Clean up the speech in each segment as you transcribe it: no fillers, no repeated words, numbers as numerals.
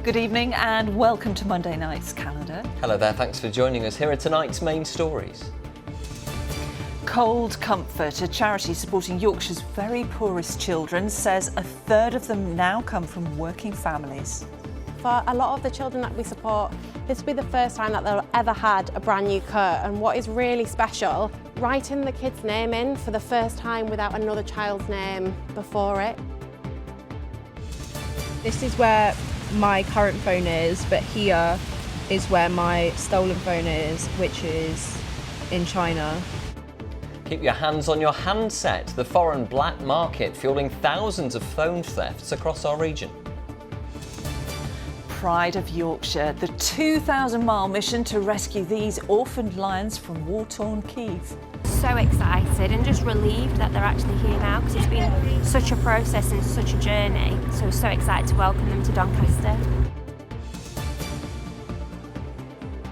Good evening and welcome to Monday night's calendar. Hello there, thanks for joining us. Here are tonight's main stories. Cold Comfort, a charity supporting Yorkshire's very poorest children, says a third of them now come from working families. For a lot of the children that we support, this will be the first time that they'll ever had a brand new coat, and what is really special, writing the kid's name in for the first time without another child's name before it. This is where my current phone is, but here is where my stolen phone is, which is in China. Keep your hands on your handset. The foreign black market fueling thousands of phone thefts across our region. Pride of Yorkshire, the 2,000-mile mission to rescue these orphaned lions from war-torn Kiev. So excited and just relieved that they're actually here now, because it's been such a process and such a journey. So excited to welcome them to Doncaster.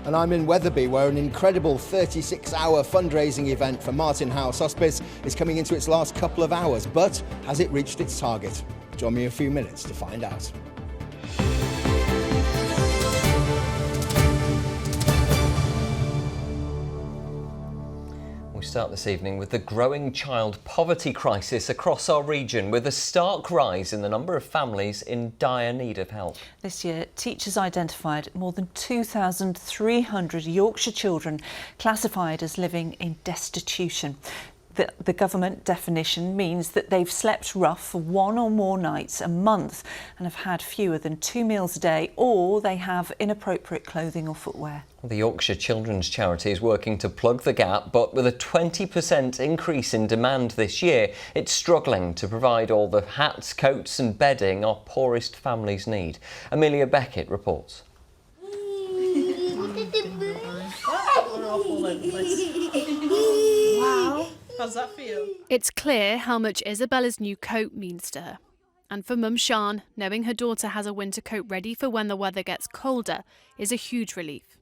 And I'm in Wetherby, where an incredible 36-hour fundraising event for Martin House Hospice is coming into its last couple of hours. But has it reached its target? Join me a few minutes to find out. We start this evening with the growing child poverty crisis across our region, with a stark rise in the number of families in dire need of help. This year, teachers identified more than 2,300 Yorkshire children classified as living in destitution. The government definition means that they've slept rough for one or more nights a month and have had fewer than 2 meals a day, or they have inappropriate clothing or footwear. The Yorkshire Children's Charity is working to plug the gap, but with a 20% increase in demand this year, it's struggling to provide all the hats, coats and bedding our poorest families need. Amelia Beckett reports. Wow. How's that feel? It's clear how much Isabella's new coat means to her. And for Mum Sian, knowing her daughter has a winter coat ready for when the weather gets colder is a huge relief.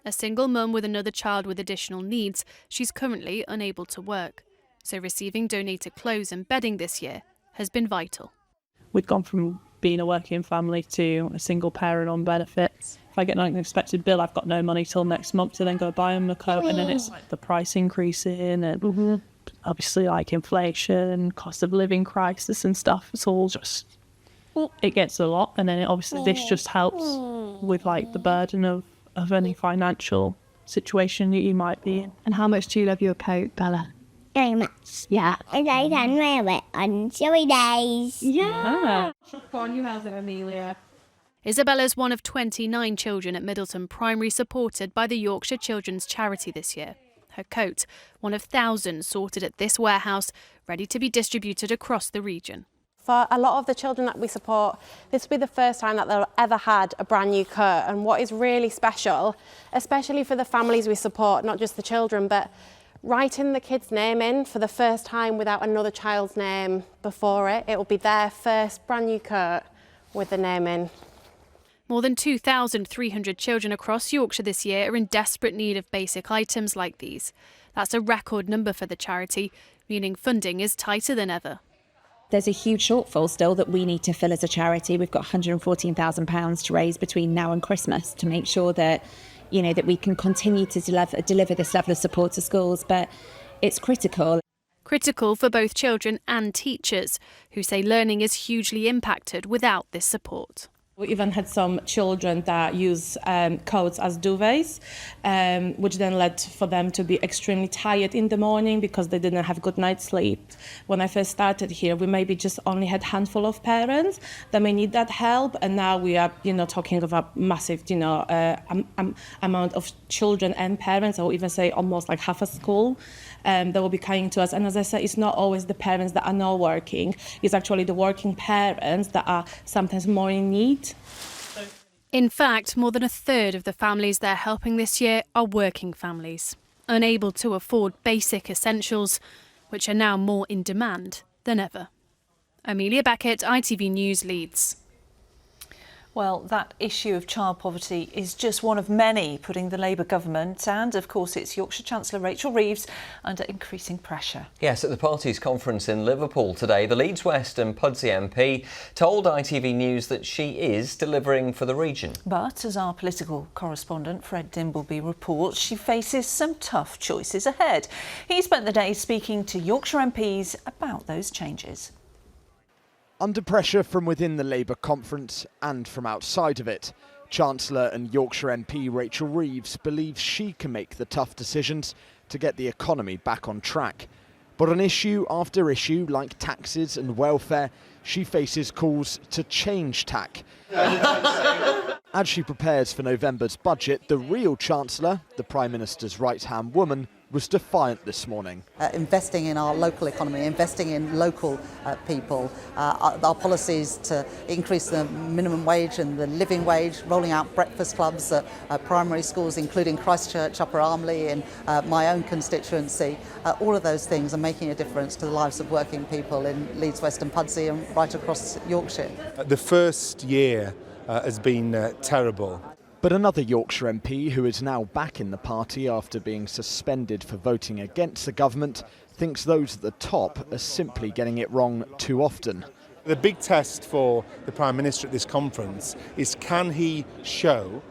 A single mum with another child with additional needs, she's currently unable to work. So receiving donated clothes and bedding this year has been vital. We'd gone from being a working family to a single parent on benefits. If I get an unexpected bill, I've got no money till next month to then go buy them a coat, and then it's like the price increasing and obviously like inflation, cost of living crisis and stuff. It's all just, it gets a lot, and then obviously this just helps with like the burden of any financial situation that you might be in. And how much do you love your coat, Bella? Very much. Yeah. I can wear it on chilly days. Yeah. Fun you have it, Amelia. Isabella's one of 29 children at Middleton Primary supported by the Yorkshire Children's Charity this year. Her coat, one of thousands sorted at this warehouse, ready to be distributed across the region. For a lot of the children that we support, this will be the first time that they'll ever had a brand new coat, and what is really special, especially for the families we support, not just the children, but writing the kid's name in for the first time without another child's name before it. It will be their first brand new coat with the name in. More than 2,300 children across Yorkshire this year are in desperate need of basic items like these. That's a record number for the charity, meaning funding is tighter than ever. There's a huge shortfall still that we need to fill as a charity. We've got £114,000 to raise between now and Christmas to make sure that, you know, that we can continue to deliver this level of support to schools, but it's critical. Critical for both children and teachers, who say learning is hugely impacted without this support. We even had some children that use coats as duvets, which then led for them to be extremely tired in the morning because they didn't have good night's sleep. When I first started here, we maybe just only had a handful of parents that may need that help, and now we are, talking about massive, amount of children and parents. I would even say almost like half a school that will be coming to us. And as I said, it's not always the parents that are not working. It's actually the working parents that are sometimes more in need. In fact, more than a third of the families they're helping this year are working families, unable to afford basic essentials, which are now more in demand than ever. Amelia Beckett, ITV News, Leeds. Well, that issue of child poverty is just one of many putting the Labour government and, of course, its Yorkshire Chancellor Rachel Reeves under increasing pressure. Yes, at the party's conference in Liverpool today, the Leeds West and Pudsey MP told ITV News that she is delivering for the region. But as our political correspondent Fred Dimbleby reports, she faces some tough choices ahead. He spent the day speaking to Yorkshire MPs about those changes. Under pressure from within the Labour conference and from outside of it, Chancellor and Yorkshire MP Rachel Reeves believes she can make the tough decisions to get the economy back on track. But on issue after issue, like taxes and welfare, she faces calls to change tack. As she prepares for November's budget, the real Chancellor, the Prime Minister's right-hand woman, was defiant this morning. Investing in our local economy, investing in local people, our policies to increase the minimum wage and the living wage, rolling out breakfast clubs at primary schools, including Christchurch, Upper Armley in my own constituency. All of those things are making a difference to the lives of working people in Leeds West and Pudsey and right across Yorkshire. The first year has been terrible. But another Yorkshire MP who is now back in the party after being suspended for voting against the government thinks those at the top are simply getting it wrong too often. The big test for the Prime Minister at this conference is, can he show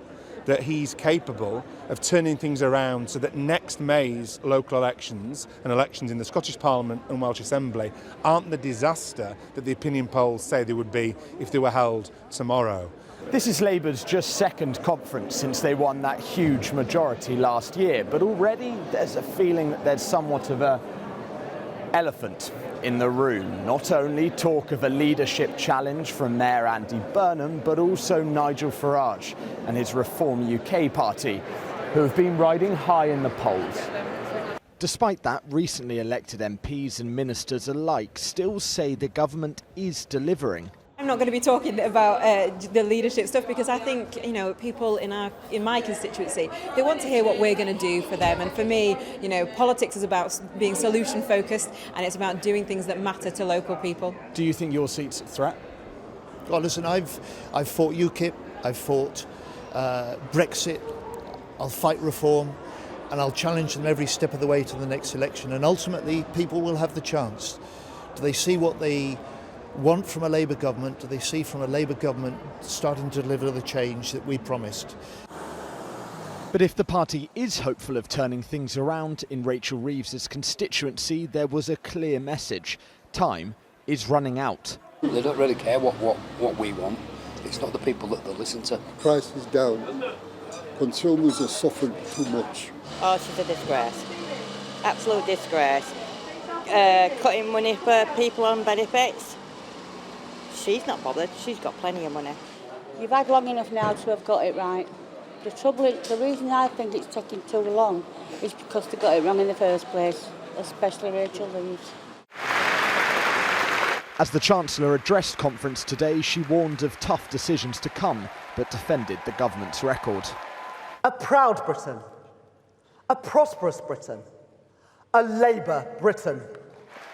that he's capable of turning things around so that next May's local elections and elections in the Scottish Parliament and Welsh Assembly aren't the disaster that the opinion polls say they would be if they were held tomorrow. This is Labour's just second conference since they won that huge majority last year, but already there's a feeling that there's somewhat of an elephant in the room. Not only talk of a leadership challenge from Mayor Andy Burnham, but also Nigel Farage and his Reform UK party, who have been riding high in the polls. Despite that, recently elected MPs and ministers alike still say the government is delivering. I'm not going to be talking about the leadership stuff because I think, people in my constituency, they want to hear what we're going to do for them. And for me, politics is about being solution focused and it's about doing things that matter to local people. Do you think your seat's a threat? Well, listen, I've fought UKIP, I've fought Brexit, I'll fight reform, and I'll challenge them every step of the way to the next election. And ultimately, people will have the chance. Do they see what they want from a Labour government? Do they see from a Labour government starting to deliver the change that we promised? But if the party is hopeful of turning things around in Rachel Reeves' constituency, there was a clear message. Time is running out. They don't really care what we want. It's not the people that they listen to. Price is down. Consumers are suffering too much. Oh, she's a disgrace. Absolute disgrace. Cutting money for people on benefits. She's not bothered. She's got plenty of money. You've had long enough now to have got it right. The reason I think it's taking too long is because they got it wrong in the first place, especially Rachel Reeves. As the Chancellor addressed conference today, she warned of tough decisions to come, but defended the government's record. A proud Britain, a prosperous Britain, a Labour Britain.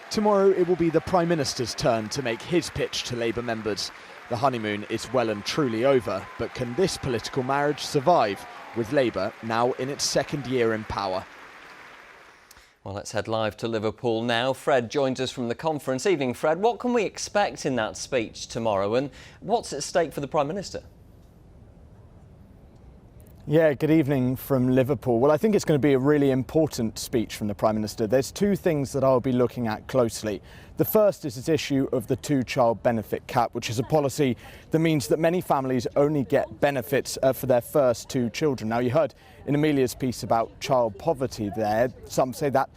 Tomorrow it will be the Prime Minister's turn to make his pitch to Labour members. The honeymoon is well and truly over, but can this political marriage survive, with Labour now in its second year in power? Well, let's head live to Liverpool now. Fred joins us from the conference. Evening, Fred. What can we expect in that speech tomorrow, and what's at stake for the Prime Minister? Yeah, good evening from Liverpool. Well, I think it's going to be a really important speech from the Prime Minister. There's two things that I'll be looking at closely. The first is this issue of the two-child benefit cap, which is a policy that means that many families only get benefits for their first two children. Now, you heard in Amelia's piece about child poverty there. Some say that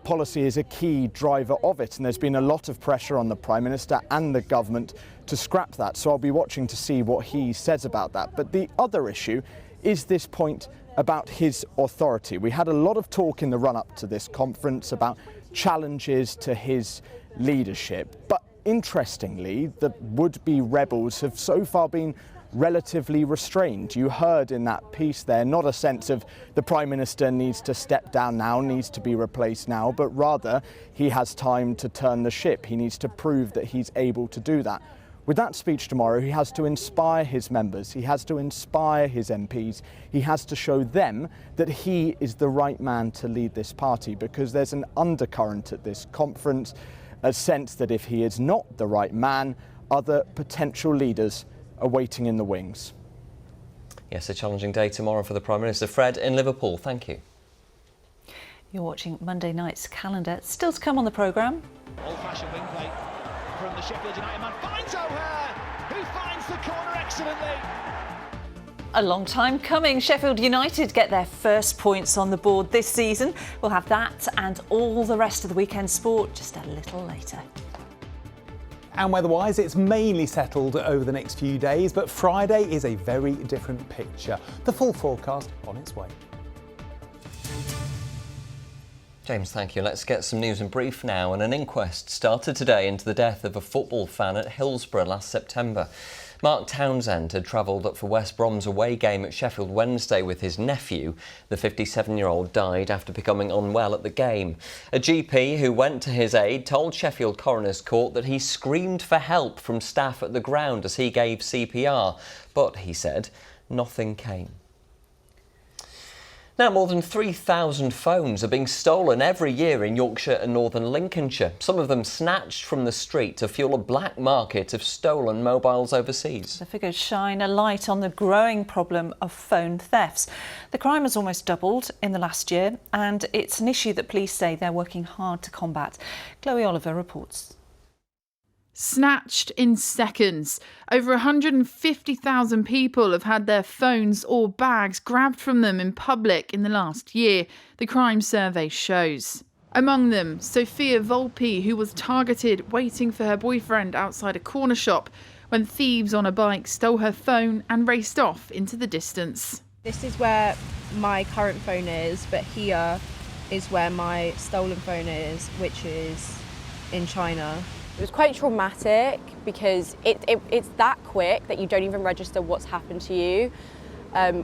policy is a key driver of it, and there's been a lot of pressure on the Prime Minister and the government to scrap that. So I'll be watching to see what he says about that. But the other issue is this point about his authority. We had a lot of talk in the run-up to this conference about challenges to his leadership. But interestingly, the would-be rebels have so far been relatively restrained. You heard in that piece there not a sense of the Prime Minister needs to step down now, needs to be replaced now, but rather he has time to turn the ship. He needs to prove that he's able to do that. With that speech tomorrow, he has to inspire his members, he has to inspire his MPs, he has to show them that he is the right man to lead this party, because there's an undercurrent at this conference, a sense that if he is not the right man, other potential leaders are waiting in the wings. Yes, a challenging day tomorrow for the Prime Minister. Fred in Liverpool, thank you. You're watching Monday night's calendar. Still to come on the programme. Old-fashioned wing play from the Sheffield United man. Finds O'Hare, who finds the corner excellently. A long time coming. Sheffield United get their first points on the board this season. We'll have that and all the rest of the weekend sport just a little later. And weather-wise, it's mainly settled over the next few days, but Friday is a very different picture. The full forecast on its way. James, thank you. Let's get some news in brief now. And an inquest started today into the death of a football fan at Hillsborough last September. Mark Townsend had travelled up for West Brom's away game at Sheffield Wednesday with his nephew. The 57-year-old died after becoming unwell at the game. A GP who went to his aid told Sheffield Coroner's Court that he screamed for help from staff at the ground as he gave CPR, but, he said, nothing came. Now, more than 3,000 phones are being stolen every year in Yorkshire and northern Lincolnshire, some of them snatched from the street to fuel a black market of stolen mobiles overseas. The figures shine a light on the growing problem of phone thefts. The crime has almost doubled in the last year, and it's an issue that police say they're working hard to combat. Chloe Oliver reports. Snatched in seconds. Over 150,000 people have had their phones or bags grabbed from them in public in the last year, the crime survey shows. Among them, Sophia Volpe, who was targeted waiting for her boyfriend outside a corner shop when thieves on a bike stole her phone and raced off into the distance. This is where my current phone is, but here is where my stolen phone is, which is in China. It was quite traumatic because it's that quick that you don't even register what's happened to you,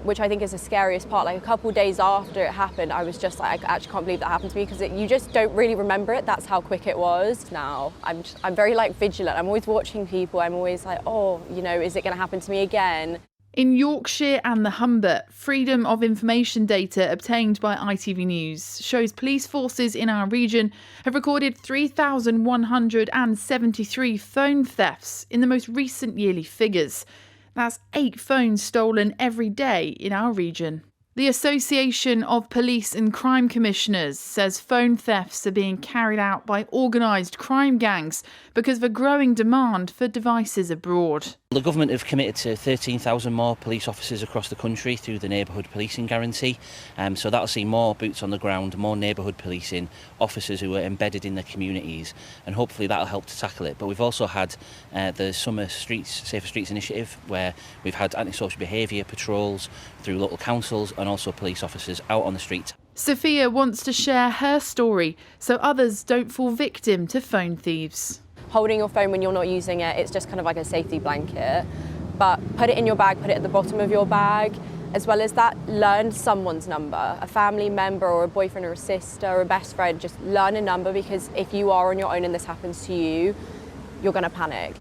which I think is the scariest part. Like a couple of days after it happened, I was just like, I actually can't believe that happened to me, because you just don't really remember it. That's how quick it was. Now I'm very vigilant. I'm always watching people. I'm always like, oh, is it going to happen to me again? In Yorkshire and the Humber, freedom of information data obtained by ITV News shows police forces in our region have recorded 3,173 phone thefts in the most recent yearly figures. That's 8 phones stolen every day in our region. The Association of Police and Crime Commissioners says phone thefts are being carried out by organised crime gangs because of a growing demand for devices abroad. The government have committed to 13,000 more police officers across the country through the neighbourhood policing guarantee. So that'll see more boots on the ground, more neighbourhood policing, officers who are embedded in their communities, and hopefully that'll help to tackle it. But we've also had the Summer Safer Streets initiative, where we've had antisocial behaviour patrols through local councils and also police officers out on the street. Sophia wants to share her story so others don't fall victim to phone thieves. Holding your phone when you're not using it, it's just kind of like a safety blanket. But put it in your bag, put it at the bottom of your bag. As well as that, learn someone's number, a family member or a boyfriend or a sister or a best friend. Just learn a number, because if you are on your own and this happens to you, you're going to panic.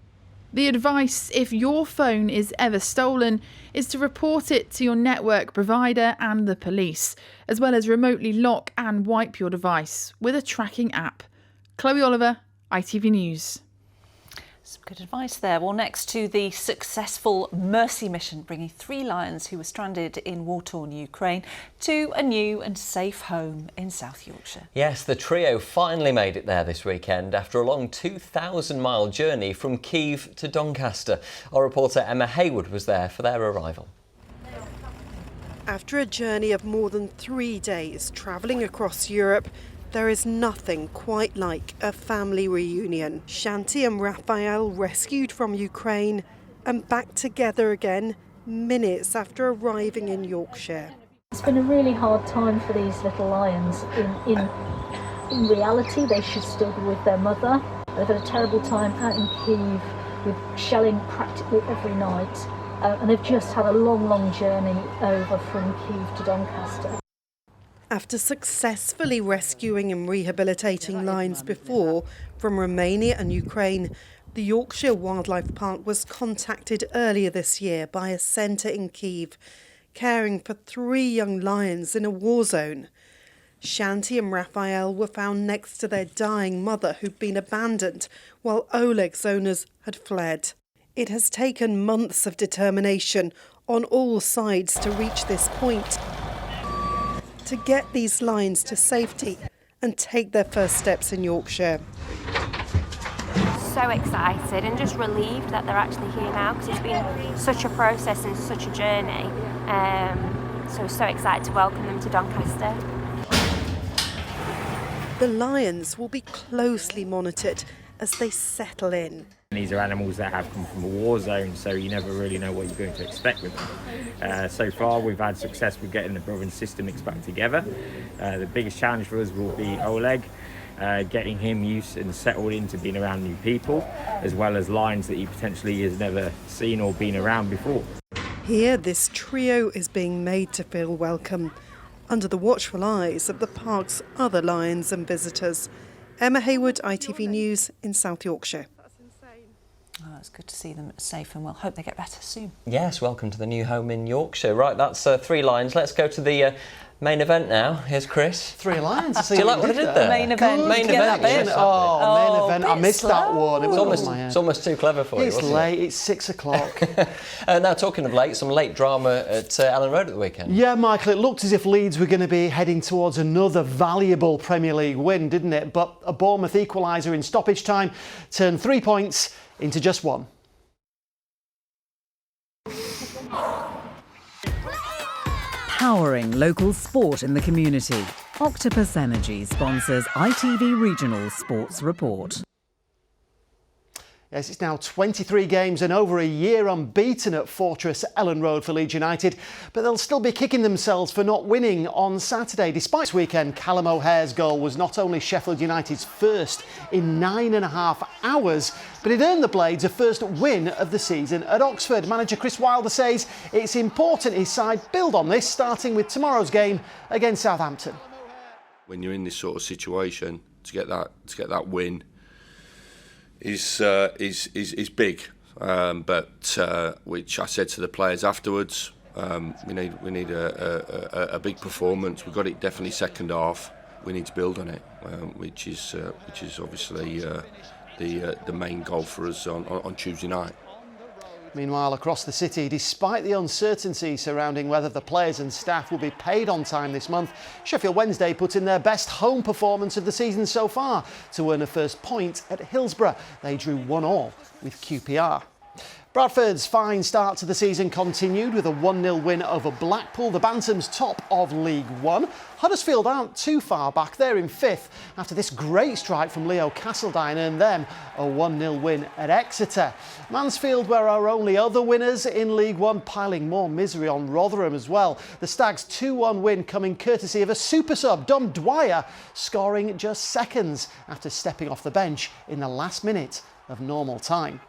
The advice, if your phone is ever stolen, is to report it to your network provider and the police, as well as remotely lock and wipe your device with a tracking app. Chloe Oliver, ITV News. Some good advice there. Well, next to the successful Mercy mission, bringing 3 lions who were stranded in war-torn Ukraine to a new and safe home in South Yorkshire. Yes, the trio finally made it there this weekend after a long 2,000-mile journey from Kyiv to Doncaster. Our reporter Emma Hayward was there for their arrival. After a journey of more than 3 days travelling across Europe, there is nothing quite like a family reunion. Shanti and Raphael rescued from Ukraine and back together again minutes after arriving in Yorkshire. It's been a really hard time for these little lions. In reality, they should still be with their mother. They've had a terrible time out in Kyiv with shelling practically every night. And they've just had a long journey over from Kyiv to Doncaster. After successfully rescuing and rehabilitating lions before from Romania and Ukraine, The Yorkshire Wildlife Park was contacted earlier this year by a centre in Kyiv, caring for 3 young lions in a war zone. Shanti and Raphael were found next to their dying mother, who'd been abandoned, while Oleg's owners had fled. It has taken months of determination on all sides to reach this point, to get these lions to safety and take their first steps in Yorkshire. So excited and just relieved that they're actually here now, because it's been such a process and such a journey. So excited to welcome them to Doncaster. The lions will be closely monitored as they settle in. These are animals that have come from a war zone, so you never really know what you're going to expect with them. So far we've had success with getting the brother and sister mixed back together. The biggest challenge for us will be Oleg, getting him used and settled into being around new people, as well as lions that he potentially has never seen or been around before. Here, this trio is being made to feel welcome, under the watchful eyes of the park's other lions and visitors. Emma Hayward, ITV News in South Yorkshire. Oh, it's good to see them safe, and we'll hope they get better soon. Yes, welcome to the new home in Yorkshire. Right, that's 3 lions. Let's go to the main event now. Here's Chris. 3 lions. Do you like what I did there? Main event. Main event. Main event. I missed that one. It's almost too clever for you. It's late. It's 6 o'clock. Now, talking of late, some late drama at Ellen Road at the weekend. Yeah, Michael, it looked as if Leeds were going to be heading towards another valuable Premier League win, didn't it? But a Bournemouth equaliser in stoppage time turned 3 points into just 1. Powering local sport in the community. Octopus Energy sponsors ITV Regional Sports Report. Yes, it's now 23 games and over a year unbeaten at Fortress Ellen Road for Leeds United, but they'll still be kicking themselves for not winning on Saturday. Despite this weekend, Callum O'Hare's goal was not only Sheffield United's first in 9.5 hours, but it earned the Blades a first win of the season at Oxford. Manager Chris Wilder says it's important his side build on this, starting with tomorrow's game against Southampton. When you're in this sort of situation, to get that win is big, but which I said to the players afterwards, we need a big performance. We've got it definitely second half. We need to build on it, which is obviously the main goal for us on Tuesday night. Meanwhile, across the city, despite the uncertainty surrounding whether the players and staff will be paid on time this month, Sheffield Wednesday put in their best home performance of the season so far to earn a first point at Hillsborough. They drew 1-1 with QPR. Bradford's fine start to the season continued with a 1-0 win over Blackpool, the Bantams top of League One. Huddersfield aren't too far back, they're in 5th after this great strike from Leo Castledine earned them a 1-0 win at Exeter. Mansfield were our only other winners in League One, piling more misery on Rotherham as well. The Stags' 2-1 win coming courtesy of a super sub, Dom Dwyer, scoring just seconds after stepping off the bench in the last minute of normal time.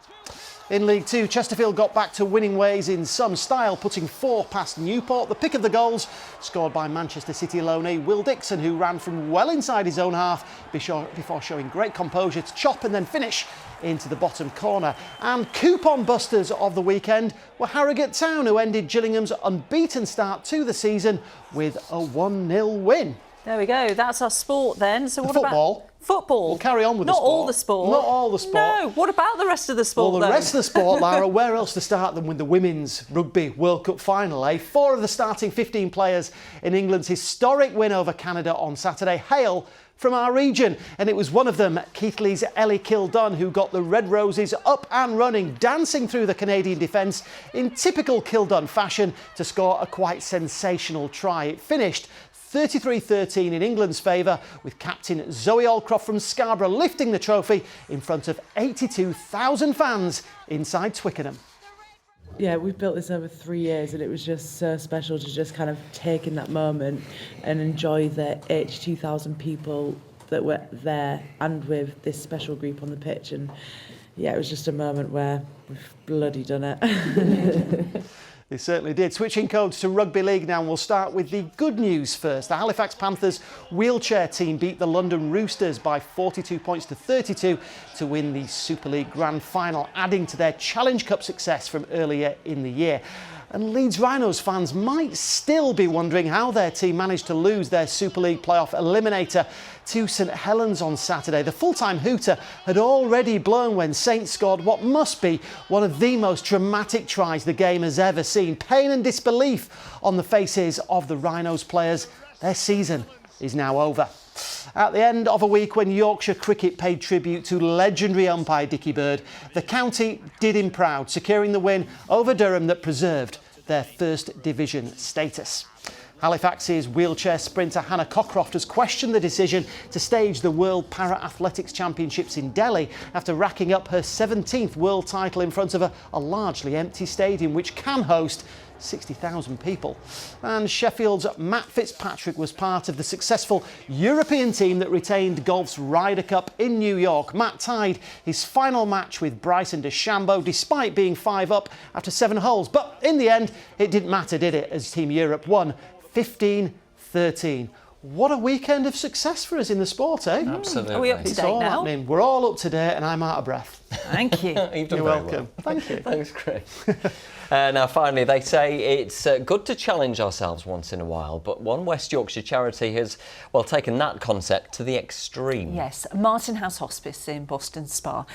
In League Two, Chesterfield got back to winning ways in some style, putting 4 past Newport. The pick of the goals scored by Manchester City loanee Will Dixon, who ran from well inside his own half before showing great composure to chop and then finish into the bottom corner. And coupon busters of the weekend were Harrogate Town, who ended Gillingham's unbeaten start to the season with a 1-0 win. There we go. That's our sport then. So what football. about football? We'll carry on with Not the sport. Not all the sport. Not all the sport. No. What about the rest of the sport? Well, the rest of the sport, Lara, where else to start than with the Women's Rugby World Cup final, eh? 4 of the starting 15 players in England's historic win over Canada on Saturday hail from our region, and it was one of them, Keighley's Ellie Kildunn, who got the Red Roses up and running, dancing through the Canadian defence in typical Kildunn fashion to score a quite sensational try. It finished 33-13 in England's favour, with captain Zoe Aldcroft from Scarborough lifting the trophy in front of 82,000 fans inside Twickenham. Yeah, we've built this over 3 years, and it was just so special to just kind of take in that moment and enjoy the 82,000 people that were there and with this special group on the pitch. And yeah, it was just a moment where we've bloody done it. They certainly did. Switching codes to Rugby League now, and we'll start with the good news first. The Halifax Panthers wheelchair team beat the London Roosters by 42 points to 32 to win the Super League Grand Final, adding to their Challenge Cup success from earlier in the year. And Leeds Rhinos fans might still be wondering how their team managed to lose their Super League playoff eliminator to St Helens on Saturday. The full-time hooter had already blown when Saints scored what must be one of the most dramatic tries the game has ever seen. Pain and disbelief on the faces of the Rhinos players. Their season is now over. At the end of a week when Yorkshire cricket paid tribute to legendary umpire Dickie Bird, the county did him proud, securing the win over Durham that preserved their First Division status. Halifax's wheelchair sprinter Hannah Cockcroft has questioned the decision to stage the World Para-Athletics Championships in Delhi after racking up her 17th world title in front of a largely empty stadium which can host 60,000 people. And Sheffield's Matt Fitzpatrick was part of the successful European team that retained golf's Ryder Cup in New York. Matt tied his final match with Bryson DeChambeau despite being 5 up after 7 holes. But in the end, it didn't matter, did it, as Team Europe won 15-13. What a weekend of success for us in the sport, eh? Absolutely. Are we up to It's date all now? happening. We're all up to date and I'm out of breath. Thank you. You've done You're very welcome. well. Thank you. Thanks, Chris. Now, finally, they say it's good to challenge ourselves once in a while, but one West Yorkshire charity has, well, taken that concept to the extreme. Yes, Martin House Hospice in Boston Spa.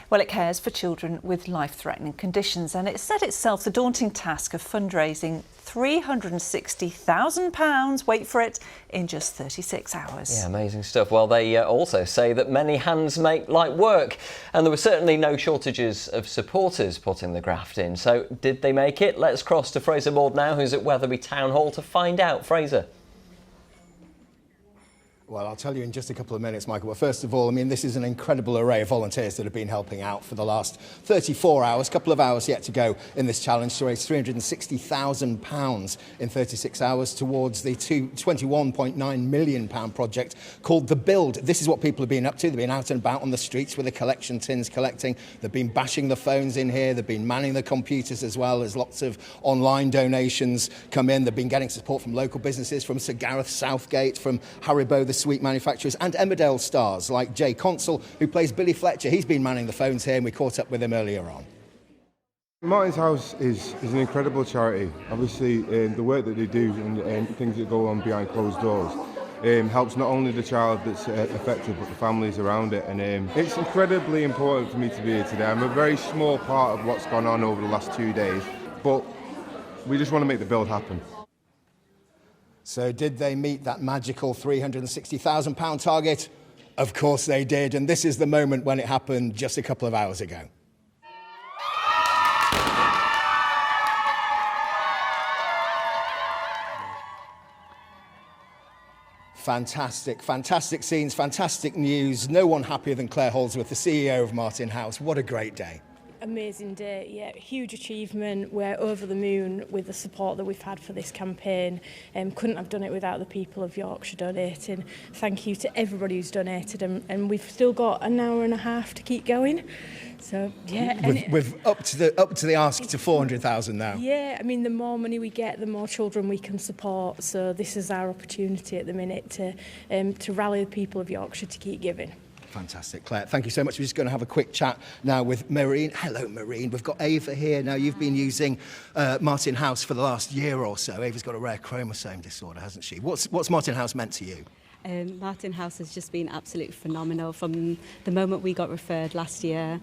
Well, it cares for children with life-threatening conditions, and it set itself the daunting task of fundraising £360,000, wait for it, in just 36 hours. Yeah, amazing stuff. Well, they also say that many hands make light work, and there were certainly no shortages of supporters putting the graft in. So did they make it? Let's cross to Fraser Maud now, who's at Wetherby Town Hall, to find out. Fraser. Well, I'll tell you in just a couple of minutes, Michael. But first of all, I mean, this is an incredible array of volunteers that have been helping out for the last 34 hours, a couple of hours yet to go in this challenge to raise £360,000 in 36 hours towards the £21.9 million project called The Build. This is what people have been up to. They've been out and about on the streets with the collection tins collecting. They've been bashing the phones in here. They've been manning the computers as well as lots of online donations come in. They've been getting support from local businesses, from Sir Gareth Southgate, from Haribo, the sweet manufacturers, and Emmerdale stars like Jay Consul, who plays Billy Fletcher. He's been manning the phones here and we caught up with him earlier on. Martin's House is an incredible charity. Obviously, the work that they do and things that go on behind closed doors helps not only the child that's affected but the families around it, and it's incredibly important for me to be here today. I'm a very small part of what's gone on over the last 2 days, but we just want to make the build happen. So did they meet that magical £360,000 target? Of course they did, and this is the moment when it happened just a couple of hours ago. Fantastic, fantastic scenes, fantastic news. No one happier than Claire Holdsworth, the CEO of Martin House. What a great day. Amazing day, yeah, huge achievement. We're over the moon with the support that we've had for this campaign. Couldn't have done it without the people of Yorkshire donating. Thank you to everybody who's donated, and we've still got an hour and a half to keep going. So yeah, we've up to the ask to 400,000 now. Yeah, I mean, the more money we get, the more children we can support. So this is our opportunity at the minute to rally the people of Yorkshire to keep giving. Fantastic, Claire. Thank you so much. We're just going to have a quick chat now with Maureen. Hello, Maureen. We've got Ava here. Now, you've been using Martin House for the last year or so. Ava's got a rare chromosome disorder, hasn't she? What's Martin House meant to you? Martin House has just been absolutely phenomenal. From the moment we got referred last year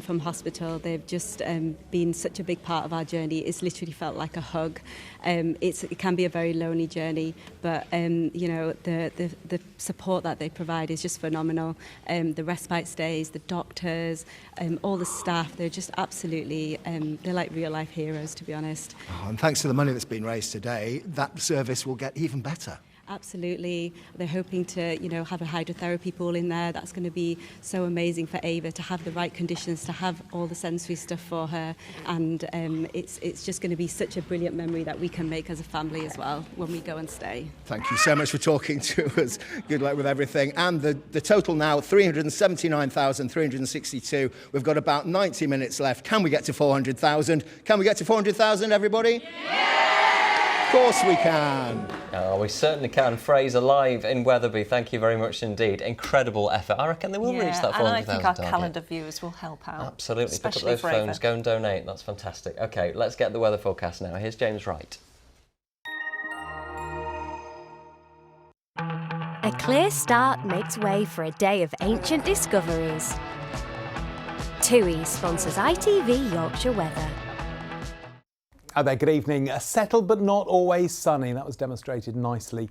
from hospital, they've just been such a big part of our journey. It's literally felt like a hug. It can be a very lonely journey, but you know, the support that they provide is just phenomenal. The respite stays, the doctors, all the staff, they're just absolutely, they're like real life heroes, to be honest. Oh, and thanks to the money that's been raised today, that service will get even better. Absolutely. They're hoping to, have a hydrotherapy pool in there. That's going to be so amazing for Ava to have the right conditions, to have all the sensory stuff for her. And it's just going to be such a brilliant memory that we can make as a family as well when we go and stay. Thank you so much for talking to us. Good luck with everything. And the total now, 379,362. We've got about 90 minutes left. Can we get to 400,000? Can we get to 400,000, everybody? Yeah! Of course we can. Oh, we certainly can. Fraser live in Wetherby. Thank you very much indeed. Incredible effort. I reckon they will reach that 400,000 and I think our target. calendar viewers will help out. Absolutely. Pick up those phones, go and donate. That's fantastic. OK, let's get the weather forecast now. Here's James Wright. A clear start makes way for a day of ancient discoveries. TUI sponsors ITV Yorkshire Weather. Hi there, good evening. Settled but not always sunny. That was demonstrated nicely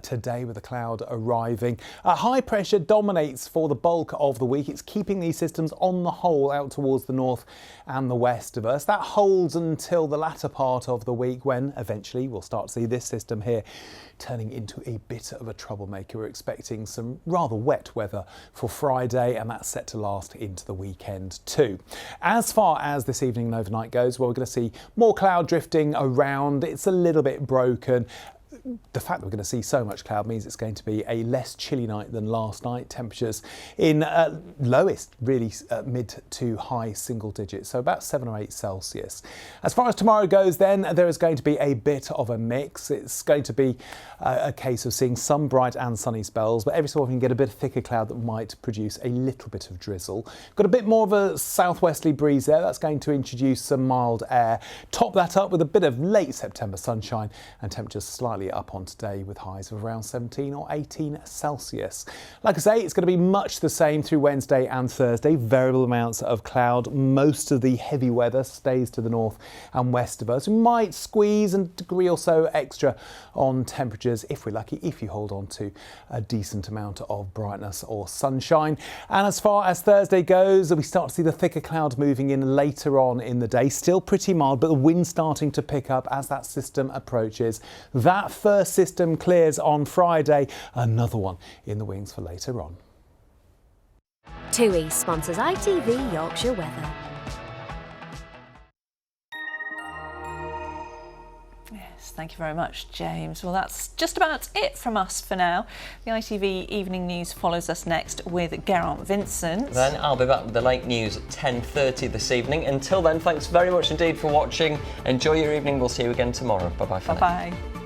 today with the cloud arriving. High pressure dominates for the bulk of the week. It's keeping these systems on the whole out towards the north and the west of us. That holds until the latter part of the week when eventually we'll start to see this system here turning into a bit of a troublemaker. We're expecting some rather wet weather for Friday, and that's set to last into the weekend too. As far as this evening and overnight goes, well, we're going to see more cloud drifting around. It's a little bit broken. The fact that we're going to see so much cloud means it's going to be a less chilly night than last night. Temperatures in lowest, really mid to high single digits, so about 7 or 8 Celsius. As far as tomorrow goes then, there is going to be a bit of a mix. It's going to be a case of seeing some bright and sunny spells, but every so often you get a bit of thicker cloud that might produce a little bit of drizzle. Got a bit more of a southwesterly breeze there. That's going to introduce some mild air. Top that up with a bit of late September sunshine and temperatures slightly up on today with highs of around 17 or 18 Celsius. Like I say, it's going to be much the same through Wednesday and Thursday. Variable amounts of cloud. Most of the heavy weather stays to the north and west of us. We might squeeze a degree or so extra on temperatures if we're lucky, if you hold on to a decent amount of brightness or sunshine. And as far as Thursday goes, we start to see the thicker cloud moving in later on in the day. Still pretty mild, but the wind starting to pick up as that system approaches. That first system clears on Friday, another one in the wings for later on. TUI sponsors ITV Yorkshire Weather. Yes, thank you very much, James. Well, that's just about it from us for now. The ITV Evening News follows us next with Geraint Vincent. Then I'll be back with the late news at 10:30 this evening. Until then, thanks very much indeed for watching. Enjoy your evening. We'll see you again tomorrow. Bye-bye for now. Bye-bye.